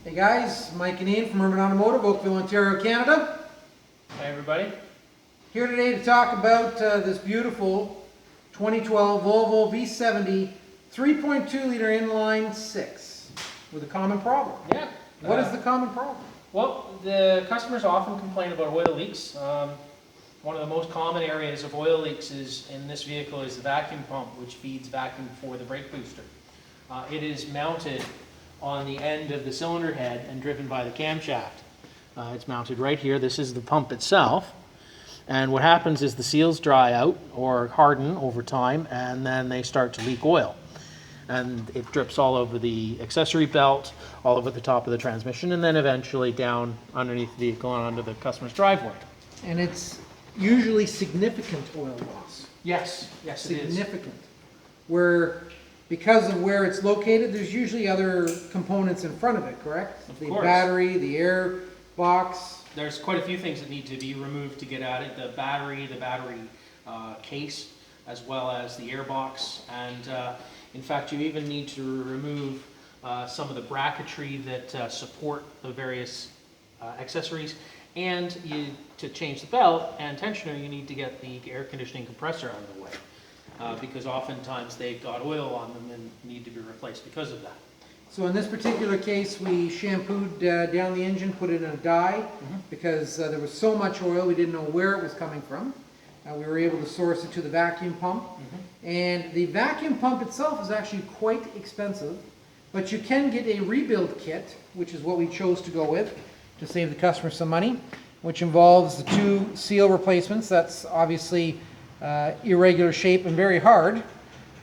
Hey guys, Mike and Iain from Urban Automotive, Oakville, Ontario, Canada. Hi everybody. Here today to talk about this beautiful 2012 Volvo V70 3.2 liter inline 6 with a common problem. Yeah. What is the common problem? Well, the customers often complain about oil leaks. One of the most common areas of oil leaks in this vehicle is the vacuum pump, which feeds vacuum for the brake booster. It is mounted on the end of the cylinder head and driven by the camshaft. It's mounted right here. This is the pump itself. And what happens is the seals dry out or harden over time, and then they start to leak oil. And it drips all over the accessory belt, all over the top of the transmission, and then eventually down underneath the vehicle and onto the customer's driveway. And it's usually significant oil loss. Yes, yes it is. Significant. Where, because of where it's located, there's usually other components in front of it, correct? Of the course. Battery, the air box. There's quite a few things that need to be removed to get at it. The battery case, as well as the airbox, and in fact you even need to remove some of the bracketry that support the various accessories, and to change the belt and tensioner you need to get the air conditioning compressor out of the way, because oftentimes they've got oil on them and need to be replaced because of that. So in this particular case, we shampooed down the engine, put it in a dye, because there was so much oil we didn't know where it was coming from. We were able to source it to the vacuum pump. And the vacuum pump itself is actually quite expensive, but you can get a rebuild kit, which is what we chose to go with to save the customer some money, which involves the 2 seal replacements. That's obviously irregular shape and very hard,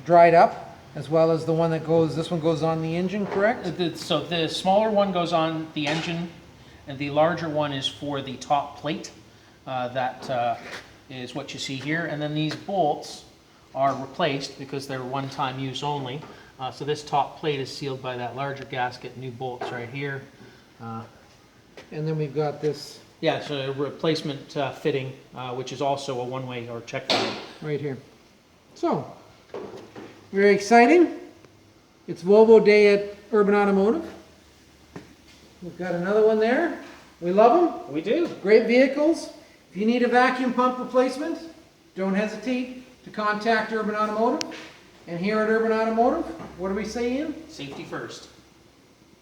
dried up, as well as the one that goes, this one goes on the engine, correct? So the smaller one goes on the engine, and the larger one is for the top plate. That is what you see here. And then these bolts are replaced because they're one-time use only. So this top plate is sealed by that larger gasket, new bolts right here. And then we've got this. Yeah, so a replacement fitting, which is also a one-way or check valve. Right here. So, very exciting. It's Volvo Day at Urban Automotive. We've got another one there. We love them. We do. Great vehicles. If you need a vacuum pump replacement, don't hesitate to contact Urban Automotive. And here at Urban Automotive, what do we say, Ian? Safety first.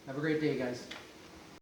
Have a great day, guys.